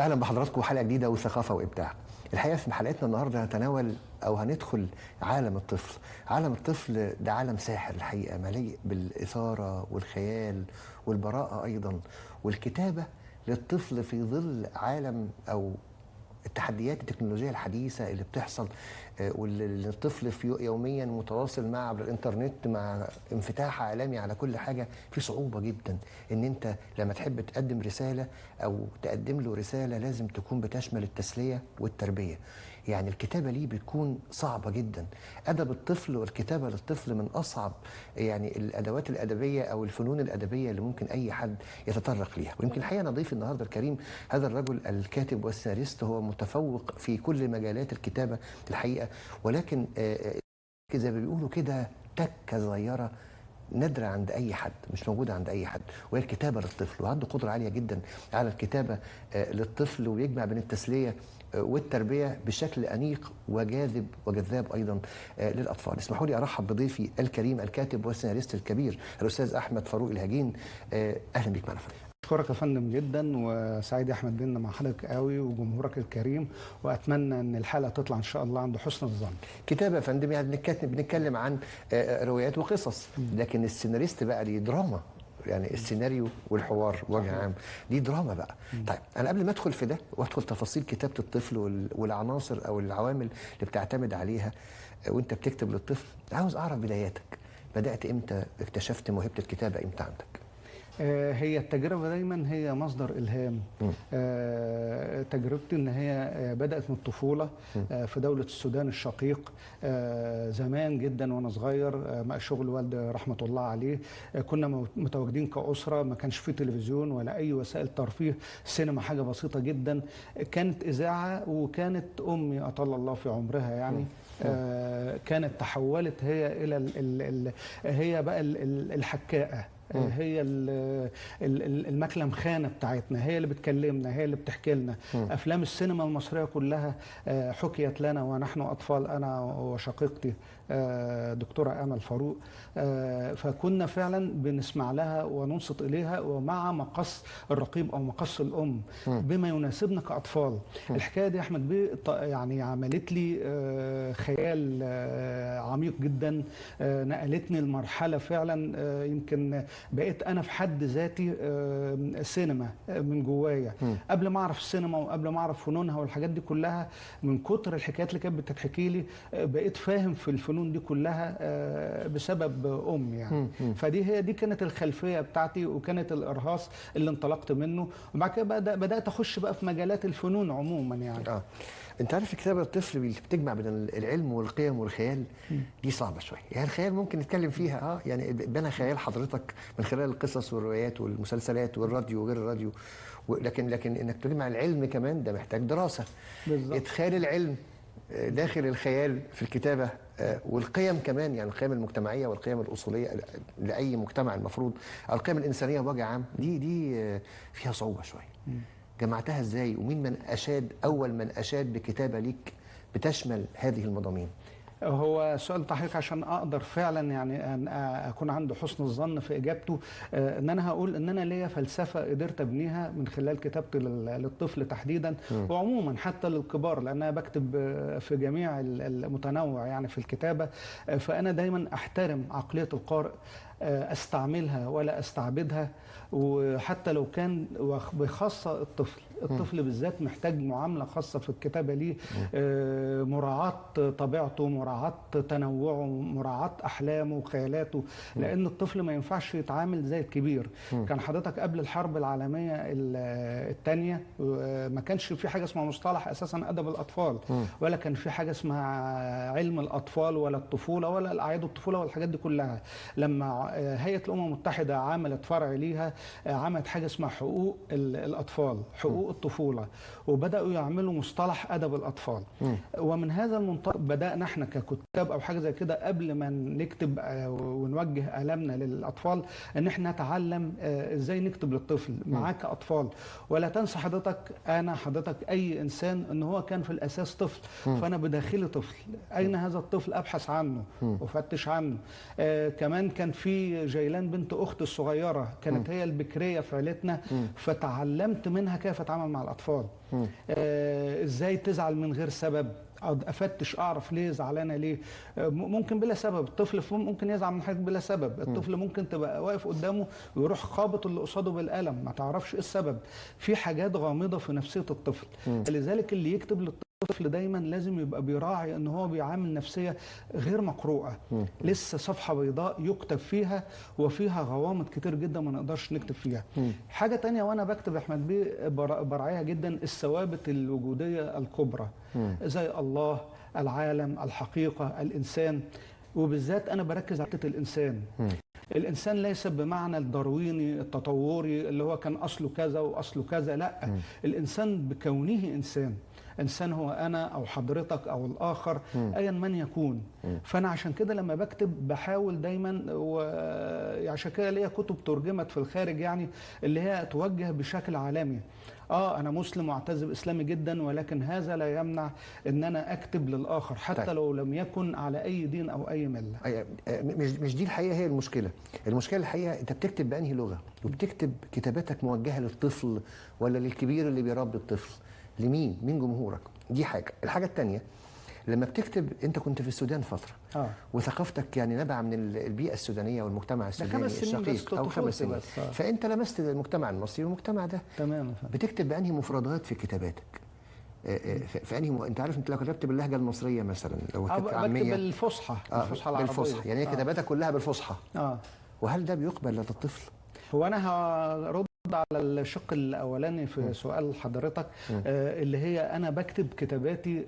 اهلا بحضراتكم حلقه جديده وثقافه وابداع. الحقيقه في حلقتنا النهارده هنتناول او هندخل عالم الطفل. عالم الطفل ده عالم ساحر الحقيقه، مليء بالاثاره والخيال والبراءه ايضا، والكتابه للطفل في ظل عالم او التحديات التكنولوجية الحديثة اللي بتحصل، واللي الطفل في يوميا متواصل مع عبر الانترنت، مع انفتاح عالمي على كل حاجة. في صعوبة جدا ان انت لما تحب تقدم رسالة او تقدم له رسالة لازم تكون بتشمل التسلية والتربية. يعني الكتابة ليه بتكون صعبة جدا. أدب الطفل والكتابة للطفل من أصعب يعني الأدوات الأدبية أو الفنون الأدبية اللي ممكن أي حد يتطرق ليها. ويمكن الحقيقة نضيف النهاردة الكريم هذا الرجل الكاتب والسيناريست، هو متفوق في كل مجالات الكتابة الحقيقة، ولكن زي ما بيقولوا كده تكة صغيرة نادرة عند أي حد، مش موجودة عند أي حد، وهي الكتابة للطفل. وعنده قدرة عالية جدا على الكتابة للطفل، ويجمع بين التسلية والتربية بشكل أنيق وجاذب وجذاب أيضا للأطفال. اسمحوا لي أرحب بضيفي الكريم الكاتب والسيناريست الكبير الأستاذ أحمد فاروق الهجين. أهلا بك معنا. أشكرك يا فندم جدا، وسعيد يا أحمد بينا مع حضرتك قوي وجمهورك الكريم، وأتمنى أن الحلقة تطلع إن شاء الله عند حسن الظن. كتابة يا فندم يعني بنتكلم عن روايات وقصص، لكن السيناريست بقى ليه دراما، يعني السيناريو والحوار بوجه عام دي دراما بقى. طيب انا قبل ما ادخل في ده وادخل تفاصيل كتابه الطفل والعناصر او العوامل اللي بتعتمد عليها وانت بتكتب للطفل، عاوز اعرف بداياتك. بدات امتى؟ اكتشفت موهبه الكتابه امتى عندك؟ هي التجربة دايما هي مصدر إلهام. تجربتي إن هي بدأت من الطفولة في دولة السودان الشقيق زمان جدا وأنا صغير، مع شغل والدي رحمة الله عليه. كنا متواجدين كأسرة، ما كانش في تلفزيون ولا أي وسائل ترفيه، السينما حاجة بسيطة جدا، كانت إذاعة، وكانت أمي أطال الله في عمرها يعني كانت تحولت هي إلى هي بقى الحكاءة، هي المكلم خانة بتاعتنا، هي اللي بتكلمنا، هي اللي بتحكي لنا. أفلام السينما المصرية كلها حكيت لنا ونحن أطفال، أنا وشقيقتي دكتورة آمل فاروق. فكنا فعلا بنسمع لها وننصت إليها، ومع مقص الرقيب أو مقص الأم بما يناسبنا كأطفال. الحكاية دي أحمد بيه يعني عملت لي خيال عميق جدا، نقلتني لمرحلة فعلا يمكن بقيت أنا في حد ذاتي السينما من جوايا. قبل ما أعرف السينما وقبل ما أعرف فنونها والحاجات دي كلها، من كتر الحكايات اللي كانت بتتحكي لي بقيت فاهم في الفنون دي كلها بسبب أمي يعني. فدي دي كانت الخلفية بتاعتي، وكانت الإرهاص اللي انطلقت منه، وبعد كده بدأت أخش بقى في مجالات الفنون عموما يعني. انت عارف الكتابه الطفل اللي بتجمع بين العلم والقيم والخيال دي صعبه شويه. يعني الخيال ممكن نتكلم فيها يعني بنى خيال حضرتك من خلال القصص والروايات والمسلسلات والراديو وغير الراديو، لكن انك تجمع العلم كمان ده محتاج دراسه. بالظبط. ادخال العلم داخل الخيال في الكتابه، والقيم كمان، يعني القيم المجتمعيه والقيم الاصوليه لاي مجتمع المفروض، او القيم الانسانيه بوجه عام، دي فيها صعوبه شويه. جمعتها ازاي؟ ومين من اشاد، اول من اشاد بكتابه ليك بتشمل هذه المضامين؟ هو سؤال تحقيق عشان اقدر فعلا يعني ان اكون عنده حسن الظن في اجابته، ان انا هقول ان انا ليا فلسفه قدرت ابنيها من خلال كتابتي للطفل تحديدا، وعموما حتى للكبار، لان انا بكتب في جميع المتنوع يعني في الكتابه. فانا دايما احترم عقليه القارئ، استعملها ولا استعبدها. وحتى لو كان بخاصة الطفل بالذات محتاج معاملة خاصة في الكتابة ليه، مراعاة طبيعته، مراعاة تنوعه، مراعاة أحلامه وخيالاته، لأن الطفل ما ينفعش يتعامل زي الكبير. كان حضرتك قبل الحرب العالمية الثانية ما كانش في حاجة اسمها مصطلح أساسا أدب الأطفال، ولا كان في حاجة اسمها علم الأطفال ولا الطفولة ولا أعياد الطفولة والحاجات دي كلها. لما هيئة الأمم المتحدة عملت فرع ليها، عملت حاجة اسمها حقوق الأطفال، حقوق الطفولة، وبدأوا يعملوا مصطلح أدب الأطفال. ومن هذا المنطلق بدأنا احنا ككتاب أو حاجة زي كده، قبل ما نكتب ونوجه آلامنا للأطفال، ان احنا نتعلم ازاي نكتب للطفل معاك أطفال. ولا تنسى حضرتك أي إنسان ان هو كان في الأساس طفل، فأنا بداخلي طفل، أين هذا الطفل؟ أبحث عنه وفتش عنه. كمان كان في زي جيلان بنت اختي الصغيره كانت هي البكريه في عيلتنا، فتعلمت منها كيف اتعامل مع الاطفال. ازاي تزعل من غير سبب، افتش اعرف ليه زعلانه ليه. ممكن بلا سبب، الطفل ممكن يزعل من حاجه بلا سبب، الطفل ممكن تبقى واقف قدامه ويروح خابط اللي قصاده بالقلم، ما تعرفش ايه السبب. في حاجات غامضه في نفسيه الطفل. لذلك اللي يكتب للطفل دايما لازم يبقى بيراعي ان هو بيعامل نفسيه غير مقروءه، لسه صفحه بيضاء يكتب فيها، وفيها غوامض كتير جدا ما نقدرش نكتب فيها. حاجه تانية وانا بكتب يا احمد بيه براعيها جدا، الثوابت الوجوديه الكبرى زي الله، العالم، الحقيقه، الانسان. وبالذات انا بركز على حته الانسان. الانسان ليس بمعنى الدارويني التطوري اللي هو كان اصله كذا واصله كذا، لا. الانسان بكونه انسان هو انا او حضرتك او الاخر، ايا من يكون. فانا عشان كده لما بكتب بحاول دايما، وعشان كده ليا كتب ترجمت في الخارج يعني اللي هي توجه بشكل عالمي. انا مسلم واعتز باسلامي جدا، ولكن هذا لا يمنع ان انا اكتب للاخر حتى طيب. لو لم يكن على اي دين او اي مله. مش دي الحقيقه هي المشكله. المشكله الحقيقه انت بتكتب بانهي لغه، وبتكتب كتاباتك موجهه للطفل ولا للكبير اللي بيربي الطفل؟ لمين؟ مين جمهورك؟ دي حاجه. الحاجه الثانيه، لما بتكتب انت كنت في السودان فتره، وثقافتك يعني نابعه من البيئه السودانيه والمجتمع السوداني الشقيق، او 5 سنين بس. فانت لمست المجتمع المصري والمجتمع ده. تمام. بتكتب بانهي مفردات في كتاباتك؟ في انهي انت عارف، انت لو كتبت باللهجه المصريه مثلا، لو كتبت عاميه، بكتب بالفصحى، الفصحى العربيه بالفصحى، يعني هي كتاباتك كلها بالفصحى. وهل ده بيقبل لدى الطفل؟ هو انا هرد على الشق الاولاني في سؤال حضرتك، اللي هي انا بكتب كتاباتي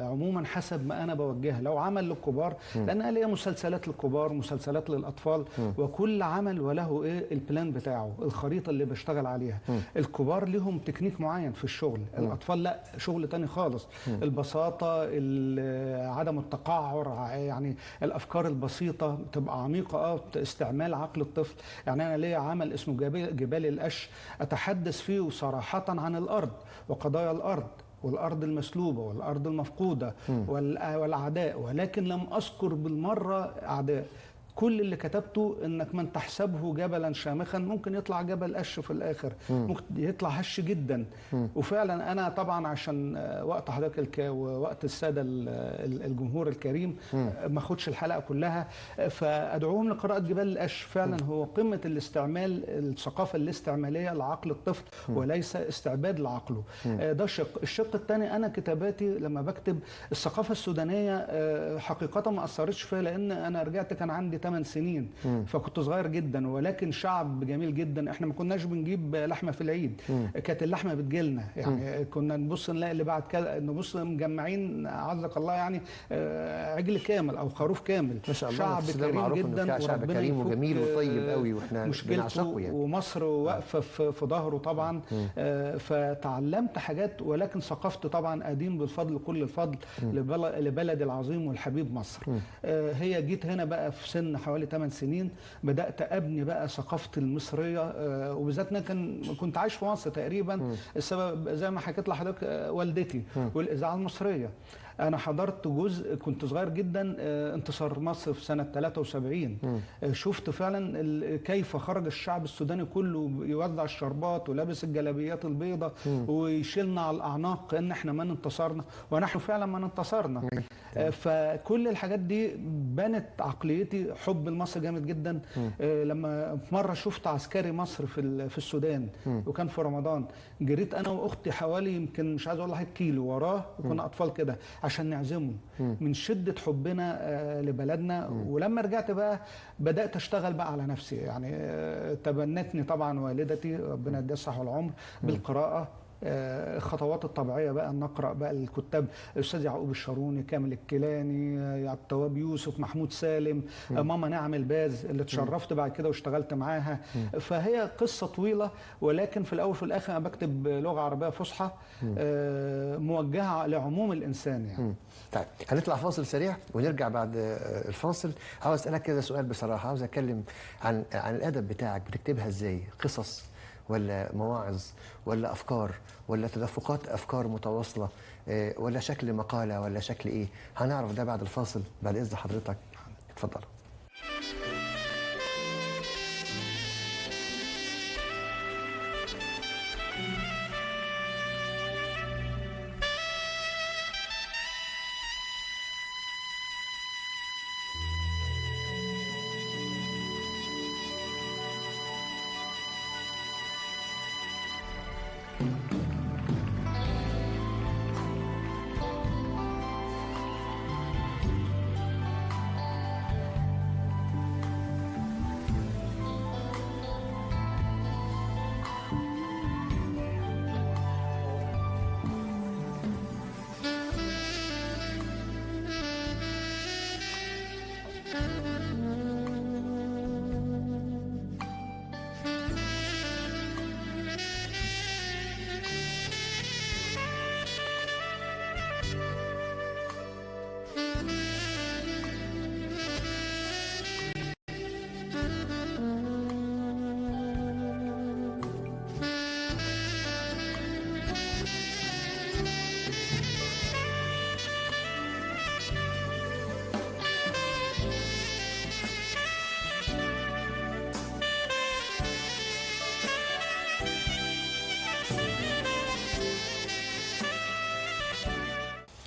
عموما حسب ما انا بوجهها. لو عمل للكبار، لان انا ليا مسلسلات للكبار، مسلسلات للاطفال، وكل عمل وله ايه البلان بتاعه، الخريطه اللي بشتغل عليها. الكبار لهم تكنيك معين في الشغل، الاطفال لا، شغل تاني خالص. البساطه، عدم التقعر، يعني الافكار البسيطه تبقى عميقه، استعمال عقل الطفل. يعني انا ليا عمل اسمه جبال القش، أتحدث فيه صراحة عن الأرض وقضايا الأرض والأرض المسلوبة والأرض المفقودة والأعداء، ولكن لم أذكر بالمرة أعداء. كل اللي كتبته انك من تحسبه جبلا شامخا ممكن يطلع جبل قش في الاخر، ممكن يطلع هش جدا. وفعلا انا طبعا عشان وقت حضرتك ووقت الساده الجمهور الكريم ما اخدش الحلقه كلها، فادعوهم لقراءه جبال القش. فعلا هو قمه الاستعمال، الثقافه الاستعماليه لعقل الطفل وليس استعباد لعقله. ده شق. الشق الثاني، انا كتاباتي لما بكتب الثقافه السودانيه حقيقه ما اثرتش فيها، لان انا رجعت كان عندي 8 سنين، فكنت صغير جدا، ولكن شعب جميل جدا. احنا ما كناش بنجيب لحمه في العيد، كانت اللحمه بتجيلنا، يعني كنا نبص نلاقي اللي بعد كده نبص مجمعين عزك الله يعني عجل كامل او خروف كامل. ما شاء الله. شعب كريم جدا، شعب كريم وجميل وطيب قوي، واحنا بنعشقه يعني. ومصر واقفه في ظهره طبعا. فتعلمت حاجات، ولكن ثقافتي طبعا ادين بالفضل كل الفضل لبلدي العظيم والحبيب مصر. هي جيت هنا بقى في سن حوالي 8 سنين، بدأت أبني بقى ثقافتي المصرية، وبالذات أنا كنت عايش في مصر تقريبا. السبب زي ما حكيت لحضرتك والدتي والإذاعة المصرية. أنا حضرت جزء، كنت صغير جدا، انتصار مصر في سنة 73. شفت فعلا كيف خرج الشعب السوداني كله يوزع الشربات ولابس الجلابيات البيضاء ويشيلنا على الأعناق كأن احنا من انتصرنا، ونحن فعلا من انتصرنا. فكل الحاجات دي بنت عقليتي، حب لمصر جامد جدا. لما في مرة شفت عسكري مصر في السودان، وكان في رمضان، جريت أنا وأختي حوالي يمكن مش عايز أقول لحضرتك كيلو وراه، وكنا أطفال كده عشان نعزمه من شدة حبنا لبلدنا. ولما رجعت بقى بدأت أشتغل بقى على نفسي، يعني تبنتني طبعا والدتي ربنا يديها الصحة والعمر بالقراءة. الخطوات الطبيعيه بقى، نقرا بقى الكتاب الاستاذ يعقوب الشاروني، كامل الكيلاني، عبد التواب يوسف، محمود سالم، ماما نعم الباز اللي اتشرفت بعد كده واشتغلت معاها. فهي قصه طويله، ولكن في الاول وفي الاخر انا بكتب لغه عربيه فصحى موجهه لعموم الانسان يعني. طيب هنطلع فاصل سريع ونرجع بعد الفاصل. عاوز اسالك كده سؤال بصراحه، عاوز اتكلم عن الادب بتاعك، بتكتبها ازاي؟ قصص ولا مواعظ ولا أفكار ولا تدفقات أفكار متواصلة ولا شكل مقالة ولا شكل إيه؟ هنعرف ده بعد الفاصل، بعد إذن حضرتك. اتفضل.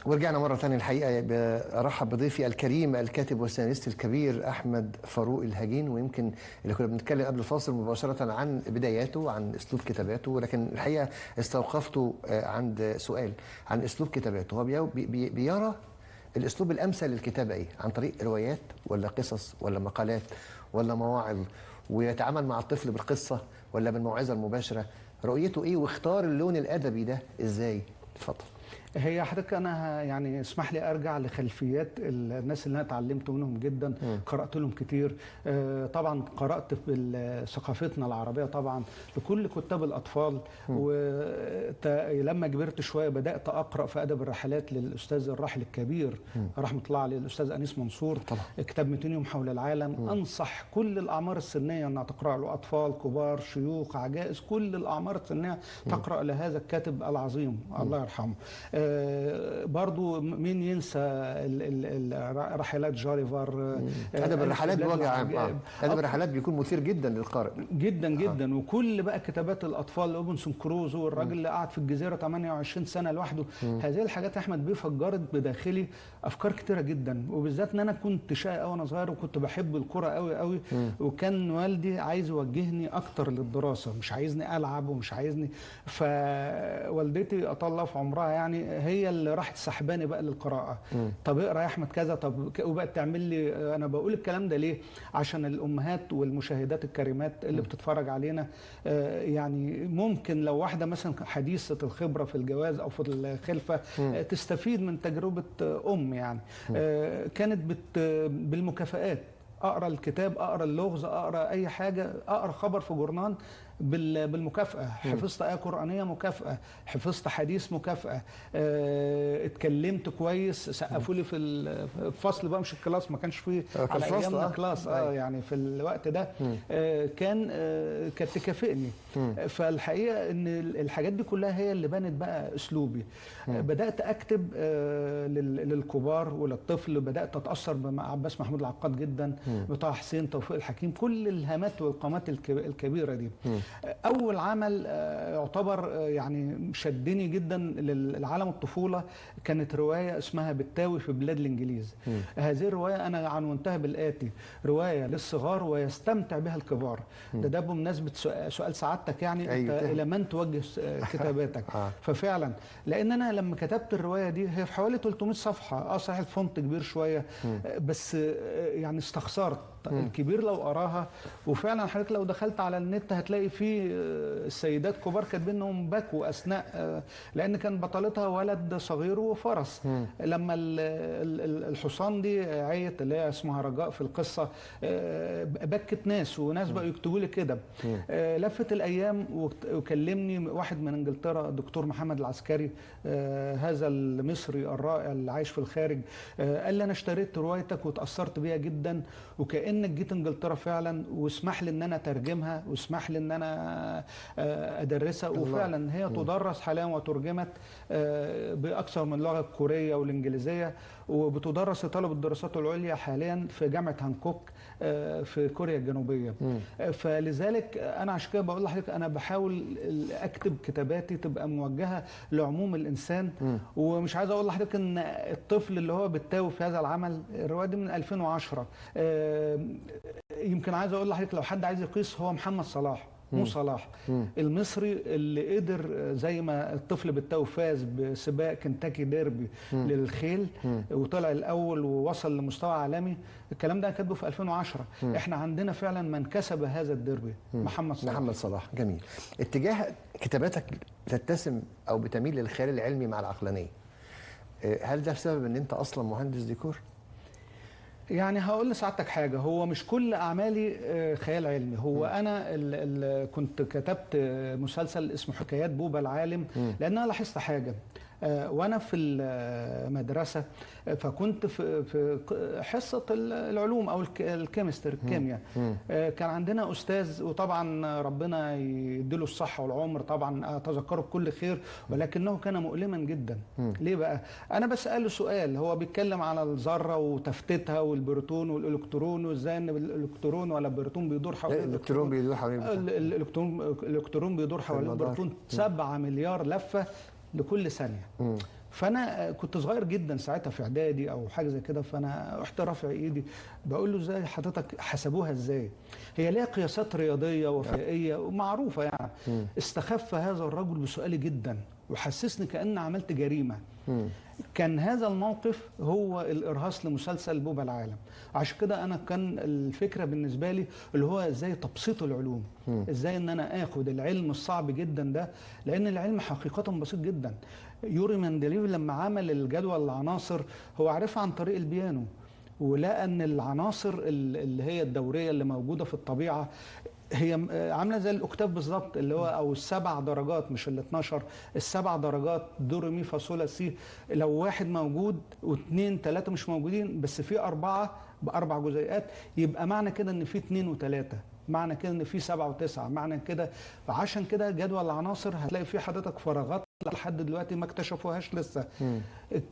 ورجعنا مرة ثانية. الحقيقة برحب بضيفي الكريم الكاتب والسيناريست الكبير أحمد فاروق الهجين، ويمكن اللي كنا بنتكلم قبل الفاصل مباشرة عن بداياته، عن أسلوب كتاباته، ولكن الحقيقة استوقفته عند سؤال عن أسلوب كتاباته. هو بيرى الأسلوب الأمثل للكتابة إيه؟ عن طريق روايات ولا قصص ولا مقالات ولا مواعظ؟ ويتعامل مع الطفل بالقصة ولا بالموعظة المباشرة؟ رؤيته إيه؟ واختار اللون الأدبي ده إزاي؟ اتفضل. هي حضرتك انا يعني اسمح لي ارجع لخلفيات الناس اللي انا اتعلمت منهم جدا، قرات لهم كتير. طبعا قرات بثقافتنا العربيه طبعا لكل كتاب الاطفال، ولما كبرت شويه بدات اقرا في ادب الرحلات للاستاذ الراحل الكبير رحمه الله عليه الاستاذ انيس منصور طبعا. كتاب 200 يوم حول العالم. انصح كل الاعمار السنيه انها تقرا له، اطفال، كبار، شيوخ، عجائز، كل الاعمار السنيه تقرا لهذا الكاتب العظيم الله يرحمه. برضو مين ينسى رحلات جاريفار. ادب الرحلات بوجه عام. ادب الرحلات بيكون مثير جدا للقارئ جدا جدا. وكل بقى كتابات الاطفال، روبنسون كروزو، والراجل اللي قعد في الجزيره 28 سنه لوحده. هذه الحاجات يا احمد بيه فجرت بداخلي افكار كتيره جدا، وبالذات ان انا كنت شقي قوي وانا صغير، وكنت بحب الكوره قوي قوي. وكان والدي عايز يوجهني اكتر للدراسه، مش عايزني العب ومش عايزني. فوالدتي اطال في عمرها يعني هي اللي راحت سحباني بقى للقراءه. طب اقرا يا احمد كذا، طب وبقت تعمل لي. انا بقول الكلام ده ليه؟ عشان الامهات والمشاهدات الكريمات اللي بتتفرج علينا، يعني ممكن لو واحده مثلا حديثه الخبره في الجواز او في الخلفه تستفيد من تجربه يعني. كانت بالمكافآت، اقرا الكتاب، اقرا اللغز، اقرا اي حاجه، اقرا خبر في جورنال بالمكافأة. حفظت آية قرآنية مكافأة، حفظت حديث مكافأة، اتكلمت كويس، سقفوا لي في الفصل بقى، مش الكلاس، ما كانش فيه على ايامنا كلاس يعني في الوقت ده. كانت تكافئني. فالحقيقة ان الحاجات دي كلها هي اللي بنت بقى اسلوبي. بدأت اكتب للكبار وللطفل، بدأت اتأثر بعباس محمود العقاد جدا، بطه حسين، توفيق الحكيم، كل الهامات والقامات الكبيرة دي. أول عمل يعتبر يعني شدني جدا للعالم الطفولة كانت رواية اسمها بالتاوي في بلاد الإنجليز. هذه الرواية أنا عنونتها بالآتي: رواية للصغار ويستمتع بها الكبار. ده بمناسبة سؤال سعادتك، يعني أنت إلى من توجه كتاباتك؟ ففعلا لأن أنا لما كتبت الرواية دي هي في حوالي 300 صفحة، صحيح الفونت كبير شوية، بس يعني استخسرت الكبير لو قراها. وفعلا حضرتك لو دخلت على النت هتلاقي في السيدات كبار كاتبين انهم بكوا اثناء، لان كان بطلتها ولد صغير وفرس. لما الحصان دي عيت، اللي هي اسمها رجاء في القصه، بكت ناس، وناس بقوا يكتبوا لي كده. لفت الايام وكلمني واحد من انجلترا، دكتور محمد العسكري، هذا المصري الرائع اللي عايش في الخارج، قال لي انا اشتريت روايتك وتاثرت بيها جدا، وكانك جيت انجلترا فعلا، واسمح لي ان انا اترجمها، واسمح لي ان انا ادرسها. وفعلا هي تدرس حاليا وترجمت باكثر من لغه، الكوريه والانجليزيه، وبتدرس في طلب الدراسات العليا حاليا في جامعه هانكوك في كوريا الجنوبيه. فلذلك انا عشان كده بقول لحضرتك انا بحاول اكتب كتاباتي تبقى موجهه لعموم الانسان. ومش عايز اقول لحضرتك ان الطفل اللي هو بالتاوي في هذا العمل، الروايه دي من 2010. يمكن عايز اقول لحضرتك لو حد عايز يقيس، هو محمد صلاح مو صلاح. المصري اللي قدر زي ما الطفل بالتو فاز بسباق كنتاكي ديربي للخيل وطلع الاول ووصل لمستوى عالمي، الكلام ده كاتبه في 2010. احنا عندنا فعلا من كسب هذا الديربي محمد صلاح. محمد صلاح، جميل. اتجاه كتاباتك تتسم او بتميل للخيال العلمي مع العقلانيه، هل ده بسبب ان انت اصلا مهندس ديكور؟ يعني هقول لسعادتك حاجة، هو مش كل أعمالي خيال علمي. هو أنا كنت كتبت مسلسل اسمه حكايات بوبا العالم، لأن أنا لاحظت حاجة وأنا في المدرسة. فكنت في حصة العلوم أو الكيمستري، الكيمياء. كان عندنا أستاذ، وطبعا ربنا يديله الصحة والعمر، طبعا أتذكره بكل خير، ولكنه كان مؤلما جدا. ليه بقى؟ أنا بسأله سؤال، هو بيتكلم على الذرة وتفتيتها والبروتون والإلكترون، وإزاي إن الإلكترون ولا البروتون بيدور حوالين الإلكترون بيدور حوالين الإلكترون بيدور حوالين البروتون 7 مليار لفة لكل ثانية. فانا كنت صغير جدا ساعتها في اعدادي او حاجه زي كده، فانا رحت رافع ايدي بقول له ازاي حضرتك حسبوها ازاي؟ هي ليها قياسات رياضيه وفيزيائيه ومعروفه يعني. استخف هذا الرجل بسؤالي جدا وحسسني كأن عملت جريمه. كان هذا الموقف هو الارهاص لمسلسل بوبا العالم. عشان كده انا كان الفكره بالنسبه لي اللي هو ازاي تبسيط العلوم، ازاي ان انا اخد العلم الصعب جدا ده، لان العلم حقيقه بسيط جدا. يوري مندليف لما عمل الجدول العناصر هو عرفها عن طريق البيانو، ولقى ان العناصر اللي هي الدوريه اللي موجوده في الطبيعه هي عامله زي الاكتاف بالظبط، اللي هو او ال7 درجات مش ال12، ال7 درجات دو ري مي فا صول لا سي. لو واحد موجود واثنين 3 مش موجودين، بس في 4 ب4 جزيئات، يبقى معنى كده ان في 2 و3، معنى كده ان في 7 و9، معنى كده. فعشان كده جدول العناصر هتلاقي فيه حضرتك فراغات لحد دلوقتي ما اكتشفوهاش لسه.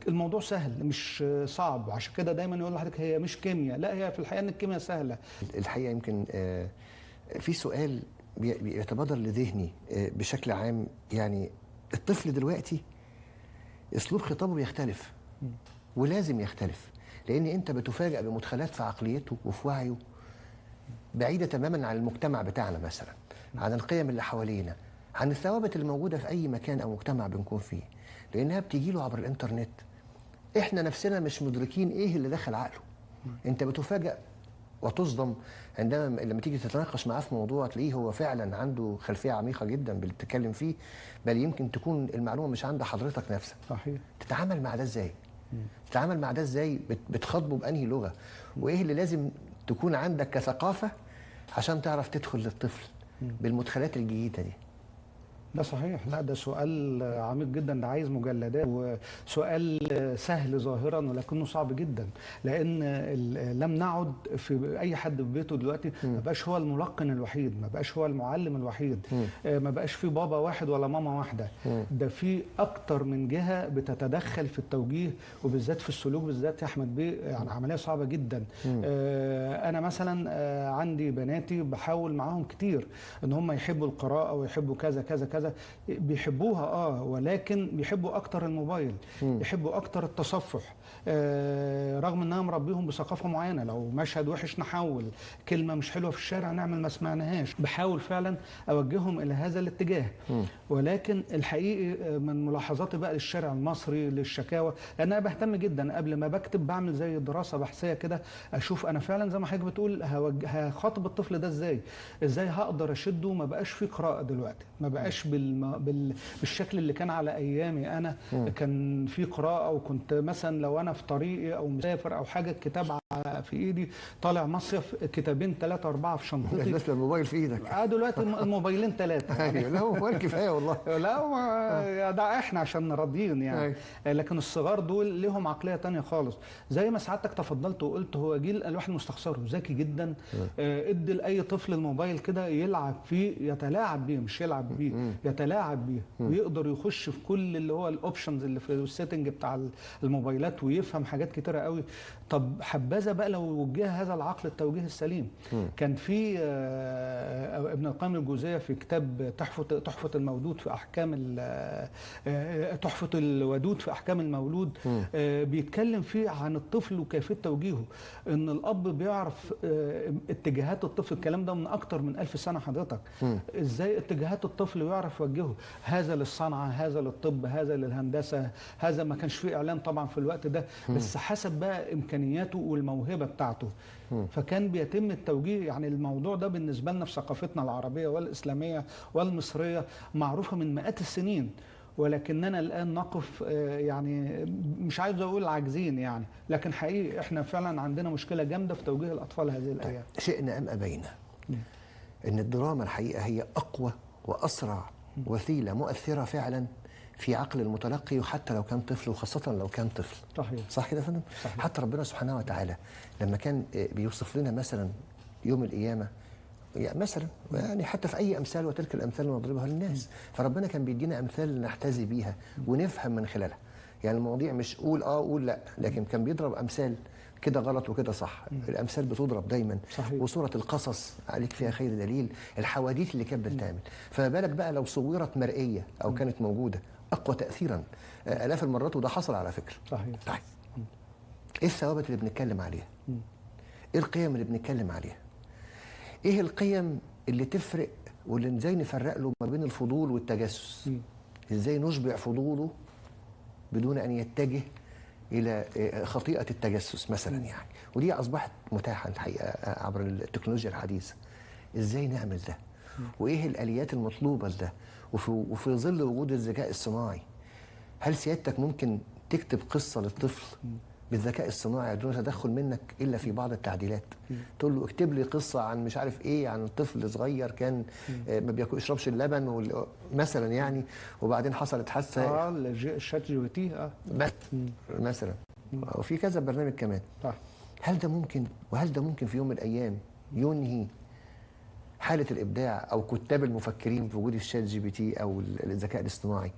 الموضوع سهل مش صعب. عشان كده دايما يقول لحضرتك هي مش كيمياء، لا هي في الحقيقه ان الكيمياء سهله. الحقيقه يمكن في سؤال بيتبادر لذهني بشكل عام. يعني الطفل دلوقتي اسلوب خطابه بيختلف ولازم يختلف، لان انت بتفاجأ بمدخلات في عقليته وفي وعيه بعيده تماما عن المجتمع بتاعنا، مثلا عن القيم اللي حوالينا، عن الثوابت اللي موجوده في اي مكان او مجتمع بنكون فيه، لانها بتيجي له عبر الانترنت. احنا نفسنا مش مدركين ايه اللي دخل عقله. انت بتفاجأ وتصدم عندما لما تيجي تتناقش معاه في موضوع تلاقيه هو فعلا عنده خلفيه عميقه جدا باللي بتتكلم فيه، بل يمكن تكون المعلومه مش عند حضرتك نفسك. صحيح. تتعامل مع ده ازاي؟ تتعامل مع ده ازاي؟ بتخاطبه بانهي لغه؟ وايه اللي لازم تكون عندك كثقافه عشان تعرف تدخل للطفل بالمدخلات الجديده دي؟ ده صحيح. لا ده سؤال عميق جدا، ده عايز مجلدات، وسؤال سهل ظاهرا ولكنه صعب جدا، لان لم نعد في اي حد في بيته دلوقتي ما بقاش هو الملقن الوحيد، ما بقاش هو المعلم الوحيد، ما بقاش في بابا واحد ولا ماما واحده. ده في اكتر من جهه بتتدخل في التوجيه، وبالذات في السلوك بالذات يا احمد بيه. يعني عمليه صعبه جدا. انا مثلا عندي بناتي بحاول معاهم كتير ان هم يحبوا القراءه ويحبوا كذا كذا كذا، بيحبوها ولكن بيحبوا اكتر الموبايل، يحبوا اكتر التصفح، رغم ان انا مربيهم بثقافه معينه. لو مشهد وحش نحول، كلمه مش حلوه في الشارع نعمل ما سمعناهاش. بحاول فعلا اوجههم الى هذا الاتجاه. ولكن الحقيقي من ملاحظاتي بقى للشارع المصري للشكاوى، لان انا بهتم جدا قبل ما بكتب، بعمل زي دراسه بحثيه كده، اشوف انا فعلا زي ما حضرتك بتقول هخاطب الطفل ده ازاي هقدر اشده. ما بقاش في قراءه دلوقتي، ما بقاش بالشكل اللي كان على ايامي انا. كان في قراءه، وكنت مثلا لو انا في طريقي او مسافر او حاجه الكتاب في ايدي، طالع مصيف 2 3 4 في شنطتي. بس الموبايل في ايدك. دلوقتي الموبايلين 3 ايوه. لا موبايل كفايه والله. لا ده احنا عشان راضيين يعني. لكن الصغار دول لهم عقليه ثانيه خالص. زي ما سعادتك تفضلت وقلت، هو جيل الواحد مستخسره ذكي جدا. ادي لاي طفل الموبايل كده يلعب فيه، يتلاعب بيه، مش يلعب بيه، يتلاعب بيه، ويقدر يخش في كل اللي هو الاوبشنز اللي في السيتنج بتاع الموبايلات، ويفهم حاجات كتيره قوي. طب حبذا ماذا بقى لو وجه هذا العقل التوجيه السليم؟ كان في ابن القيم الجوزية في كتاب تحفة المولود في أحكام تحفة الودود في أحكام المولود، بيتكلم فيه عن الطفل وكيفية توجيهه، إن الأب بيعرف اتجاهات الطفل. الكلام ده من أكتر من 1000 سنة حضرتك. إزاي اتجاهات الطفل ويعرف يوجهه، هذا للصنعة، هذا للطب، هذا للهندسة، هذا ما كانش فيه إعلام طبعا في الوقت ده، بس حسب بقى إمكانياته والموهبة بتاعته. فكان بيتم التوجيه. يعني الموضوع ده بالنسبة لنا في ثقافتنا العربية والإسلامية والمصرية معروفة من مئات السنين، ولكننا الآن نقف يعني مش عايز أقول عاجزين يعني، لكن حقيقي إحنا فعلا عندنا مشكلة جامدة في توجيه الأطفال هذه الأيام. شئنا أم أبينا إن الدراما الحقيقة هي أقوى وأسرع وسيلة مؤثرة فعلا في عقل المتلقي، وحتى لو كان طفل، وخاصة لو كان طفل. صحيح. صح كده يا فندم؟ صحيح. حتى ربنا سبحانه وتعالى لما كان بيوصف لنا مثلا يوم القيامة، يعني مثلا يعني حتى في أي أمثال، وتلك الأمثال نضربها للناس، فربنا كان بيدينا أمثال نحتذي بيها ونفهم من خلالها. يعني المواضيع مش قول لا، لكن كان بيضرب أمثال كده غلط وكده صح. الأمثال بتضرب دايما. صحيح. وسورة القصص عليك فيها خير دليل، الحواديت اللي كانت بتتعمل. فما بالك بقى لو صورت مرئية أو كانت موجودة، أقوى تأثيرا آلاف المرات، وده حصل على فكرة. صحيح. طيب إيه الثوابت اللي بنتكلم عليها؟ إيه القيم اللي بنتكلم عليها؟ إيه القيم اللي تفرق، واللي إزاي نفرق له ما بين الفضول والتجسس؟ إزاي نشبع فضوله بدون أن يتجه إلى خطيئة التجسس مثلا يعني. ودي أصبحت متاحة الحقيقة عبر التكنولوجيا الحديثة. إزاي نعمل ده؟ وإيه الآليات المطلوبة لده؟ وفي ظل وجود الذكاء الصناعي، هل سيادتك ممكن تكتب قصة للطفل بالذكاء الصناعي دون تدخل منك إلا في بعض التعديلات؟ تقول له اكتب لي قصة عن مش عارف إيه، عن طفل صغير كان ما بيشربش اللبن مثلا يعني، وبعدين حصلت حادثة. الشات جي بي تي مثلا، وفي كذا برنامج كمان. هل ده ممكن؟ وهل ده ممكن في يوم من الأيام ينهي حالة الإبداع أو كتاب المفكرين بوجود الشات جي بي تي أو الذكاء الاصطناعي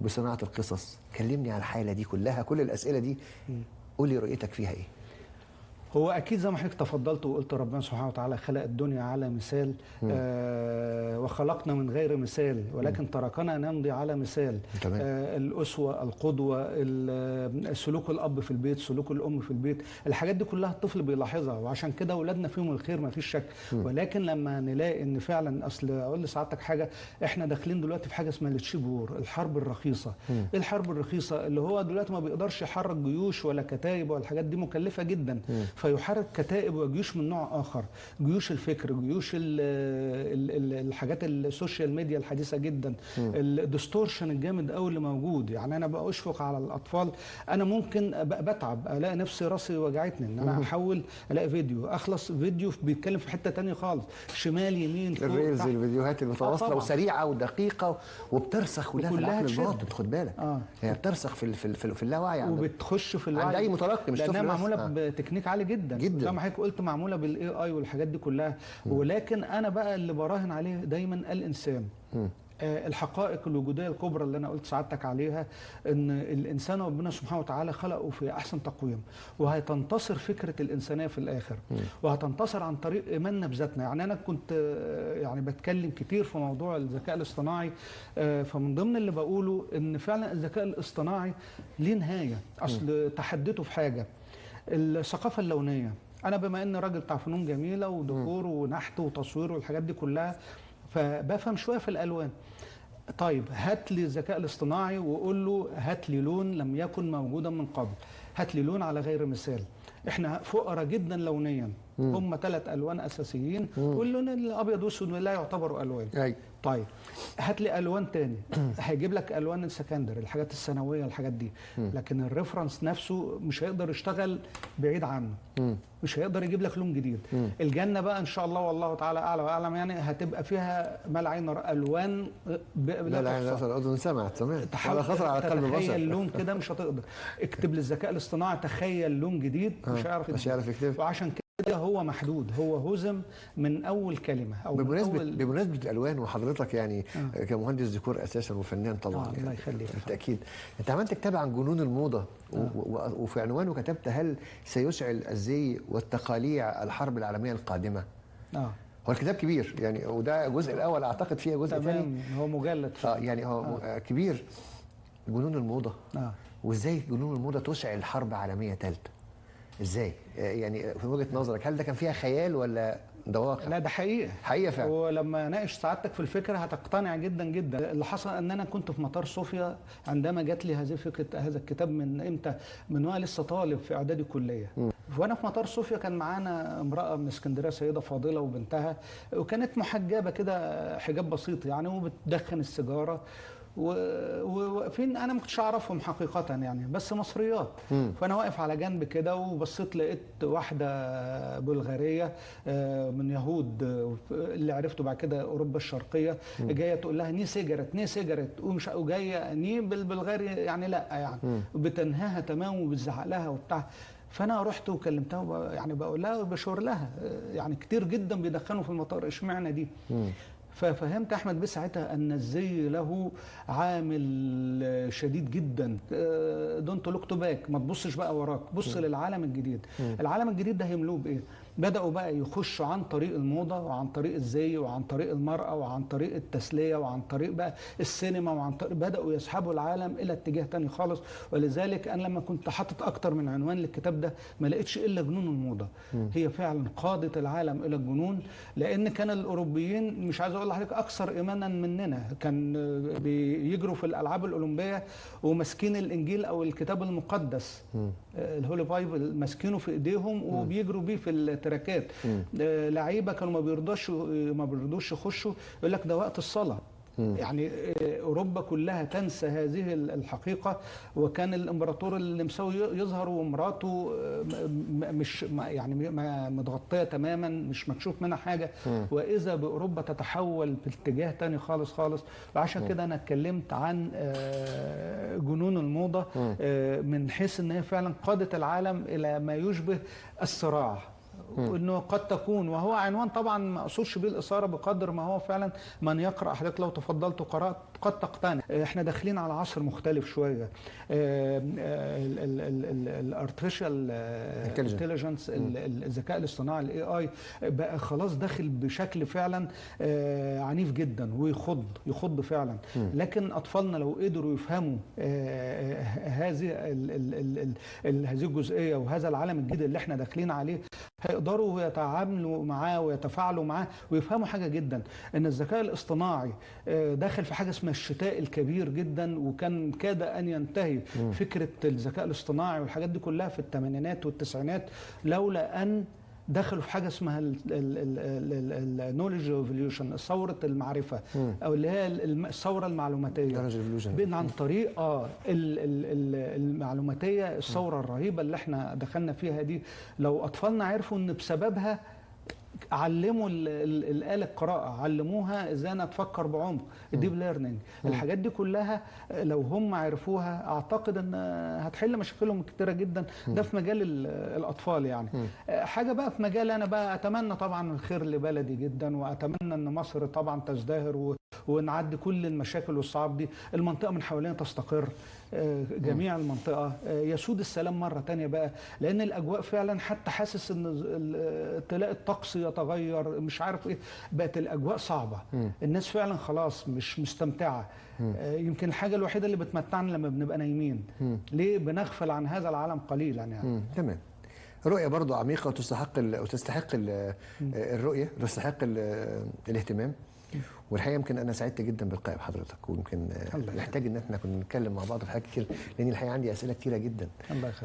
بصناعة القصص؟ كلمني عن الحالة دي كلها، كل الأسئلة دي قول لي رؤيتك فيها إيه؟ هو أكيد زي ما حضرتك تفضلت وقلت، ربنا سبحانه وتعالى خلق الدنيا على مثال، وخلقنا من غير مثال ولكن تركنا نمضي على مثال. الأسوة، القدوة، سلوك الأب في البيت، سلوك الأم في البيت، الحاجات دي كلها الطفل بيلاحظها، وعشان كده أولادنا فيهم الخير ما فيش شك. ولكن لما نلاقي إن فعلا، أصل أقول لسعادتك حاجة، إحنا داخلين دلوقتي في حاجة اسمها التشيب وور، الحرب الرخيصة. إيه الحرب الرخيصة؟ اللي هو دلوقتي ما بيقدرش يحرك جيوش ولا كتائب، والحاجات دي مكلفة جدا، فيحرك كتائب وجيوش من نوع آخر، جيوش الفكر، جيوش الحاجات السوشيال ميديا الحديثة جدا، الديستورشن الجامد قوي اللي موجود. يعني أنا بقى أشفق على الأطفال، أنا ممكن بتعب، ألاقي نفسي راسي وجعتني إن أنا أحول ألاقي فيديو، أخلص فيديو بيتكلم في حتة تانية خالص، شمال يمين فوق الريلز، الفيديوهات المتواصلة وسريعة ودقيقة وبترسخ كلها في العقل الباطن. خد بالك هي بترسخ في اللاوعي وبتخش في الوعي عند أي متلقي، مش لأنها معمولة بتكنيك عالي جدا زي ما حضرتك قلت، معموله بالاي اي والحاجات دي كلها. ولكن انا بقى اللي براهن عليه دايما الانسان. الحقائق الوجوديه الكبرى اللي انا قلت سعادتك عليها، ان الانسان ربنا سبحانه وتعالى خلقه في احسن تقويم، وهتنتصر فكره الانسانيه في الاخر، وهتنتصر عن طريق ايماننا بذاتنا. يعني انا كنت يعني بتكلم كتير في موضوع الذكاء الاصطناعي، فمن ضمن اللي بقوله ان فعلا الذكاء الاصطناعي ليه نهايه. اصل تحدته في حاجه، الثقافه اللونيه. انا بما اني راجل بتاع فنون جميله وديكور ونحت وتصوير والحاجات دي كلها، فبفهم شويه في الالوان. طيب هات لي الذكاء الاصطناعي وقول له هات لي لون لم يكن موجودا من قبل، هات لي لون على غير مثال. احنا فقراء جدا لونيا، هم 3 الوان اساسيين، واللون الابيض والاسود لا يعتبروا الوان. طيب هات لي الوان تاني، هيجيب لك الوان السكندري، الحاجات الثانويه، الحاجات دي، لكن الريفرنس نفسه مش هيقدر يشتغل بعيد عنه، مش هيقدر يجيب لك لون جديد. الجنه بقى ان شاء الله والله تعالى اعلى واعلم، يعني هتبقى فيها ما لا عين الوان لا العين الاذن سمعت ولا خطر على قلب البشر. تخيل لون كده مش هتقدر. اكتب للذكاء الاصطناعي تخيل لون جديد، مش هيعرف يكتب. وعشان كده هو هو محدود، هو هزم من اول كلمه او بمناسبه الالوان، وحضرتك يعني كمهندس ديكور اساسا وفنان طبعا الله يخليك بالتاكيد، انت عملت كتاب عن جنون الموضه وفي عنوانه كتبت: هل سيشعل الزي والتقاليع الحرب العالميه القادمه؟ هو الكتاب كبير يعني، وده الجزء الاول، اعتقد فيه جزء ثاني هو مجلد يعني هو كبير. جنون الموضه وازاي جنون الموضه تشعل حرب عالميه ثالثه؟ ازاي يعني في وجهه نظرك؟ هل ده كان فيها خيال ولا ده واقع؟ لا، ده حقيقه فعلا. ولما ناقش سعادتك في الفكره هتقتنع جدا جدا. اللي حصل ان انا كنت في مطار صوفيا عندما جات لي هذه فكره هذا الكتاب. من امتى؟ من وانا لسه طالب في اعدادي كليه. وانا في مطار صوفيا كان معانا امراه من اسكندريه، سيده فاضله وبنتها، وكانت محجبه كده حجاب بسيط يعني، وبتدخن السيجاره، وواقفين انا ما كنتش اعرفهم حقيقه يعني، بس مصريات. فانا واقف على جنب كده وبصيت لقيت واحده بلغاريه من يهود اللي عرفته بعد كده اوروبا الشرقيه، جايه تقول لها ني سيجارت ني سيجارت، وجايه ني بالبلغاري يعني لا يعني، بتنهاها تمام وبتزعق لها وبتاع. فانا رحت وكلمتها يعني بقول لها وبشور لها يعني كتير جدا بيدخنوا في المطار، اشمعنى دي؟ ففهمت احمد بيه ساعتها ان الزي له عامل شديد جدا. دونت لوك تو باك، ما تبصش بقى وراك، بص للعالم الجديد. العالم الجديد ده هيملوه بايه؟ بداوا بقى يخشوا عن طريق الموضه وعن طريق الزي وعن طريق المراه وعن طريق التسليه وعن طريق بقى السينما، وعن طريق بداوا يسحبوا العالم الى اتجاه تاني خالص. ولذلك انا لما كنت حاطط اكتر من عنوان للكتاب ده ما لقيتش الا جنون الموضه. هي فعلا قادت العالم الى الجنون، لان كان الاوروبيين مش عايز اقول لحضرتك اكثر ايمانا مننا، كان بيجروا في الالعاب الاولمبيه وماسكين الانجيل او الكتاب المقدس الهولي بايبل ماسكينه في ايديهم وبيجروا بيه في التراكات. لعيبه كانوا ما بيرضوش يخشوا، يقول لك ده وقت الصلاه. يعني اوروبا كلها تنسى هذه الحقيقه. وكان الامبراطور النمساوي يظهر ومراته مش يعني متغطيه تماما، مش مكشوف منها حاجه، واذا باوروبا تتحول في اتجاه تاني خالص خالص. وعشان كده انا اتكلمت عن جنون الموضه من حيث ان هي فعلا قادت العالم الى ما يشبه الصراع، وانه قد تكون، وهو عنوان طبعا ما اقصدش بيه الاثاره بقدر ما هو فعلا من يقرا. حضرتك لو تفضلت وقرات قد تقتنع. احنا داخلين على عصر مختلف شويه. الارتفيشال انتليجنس، الذكاء الاصطناعي الاي اي بقى خلاص داخل بشكل فعلا عنيف جدا ويخض فعلا. لكن اطفالنا لو قدروا يفهموا هذه الجزئيه وهذا العالم الجديد اللي احنا داخلين عليه، هيقدروا يتعاملوا معاه ويتفاعلوا معاه ويفهموا حاجه جدا، ان الذكاء الاصطناعي داخل في حاجه اسمها الشتاء الكبير جدا، وكان كاد ان ينتهي فكره الذكاء الاصطناعي والحاجات دي كلها في الثمانينات والتسعينات، لولا ان دخلوا في حاجه اسمها النولج ريفوليوشن، ثوره المعرفه، او اللي هي الثوره المعلوماتيه، بين عن طريق المعلوماتيه، الثوره الرهيبه اللي احنا دخلنا فيها دي. لو اطفالنا عرفوا ان بسببها علموا الآلة القراءة، علموها ازاي انها تفكر بعمق، الديب ليرنينج، الحاجات دي كلها لو هم عرفوها اعتقد ان هتحل مشاكلهم كتيرة جدا. ده في مجال الاطفال يعني. حاجة بقى في مجال انا بقى اتمنى طبعا الخير لبلدي جدا، واتمنى ان مصر طبعا تزدهر ونعدي كل المشاكل والصعاب دي، المنطقة من حوالينا تستقر، جميع المنطقة يسود السلام مرة تانية بقى، لأن الأجواء فعلا حتى حاسس إن تلاقي الطقس يتغير، مش عارف إيه، بقت الأجواء صعبة. الناس فعلا خلاص مش مستمتعة. يمكن الحاجة الوحيدة اللي بتمتعنا لما بنبقى نايمين. ليه؟ بنغفل عن هذا العالم قليلا يعني. تمام. رؤية برضو عميقة وتستحق الرؤية، تستحق الاهتمام. والحقيقه يمكن انا سعدت جدا بلقاء بحضرتك، ويمكن نحتاج ان احنا كنا نتكلم مع بعض في حاجات كتير، لان الحقيقه عندي اسئله كتيره جدا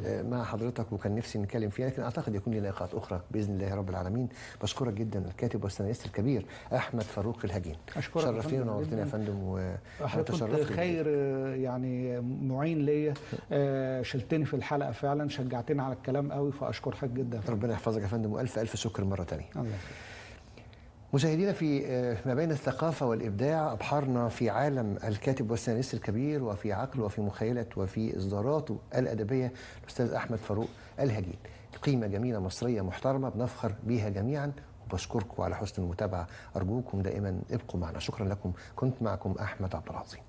مع حضرتك وكان نفسي نتكلم فيها، لكن اعتقد يكون لنا لقاءات اخرى باذن الله رب العالمين. بشكرك جدا الكاتب والسيناريست الكبير احمد فاروق الهجين. شرفتني ونورتني يا فندم، وحضرتك كنت خير يعني معين ليا، شلتني في الحلقه فعلا، شجعتني على الكلام قوي، فاشكر حضرتك جدا. ربنا يحفظك يا فندم، والف الف شكر مره ثانيه. مشاهدينا في ما بين الثقافة والإبداع أبحرنا في عالم الكاتب والسيناريست الكبير، وفي عقله وفي مخيلة وفي إصداراته الأدبية الأستاذ أحمد فاروق الهجين. قيمة جميلة مصرية محترمة بنفخر بيها جميعا، وبشكركم على حسن المتابعة. أرجوكم دائما ابقوا معنا. شكرا لكم. كنت معكم أحمد عبد العظيم.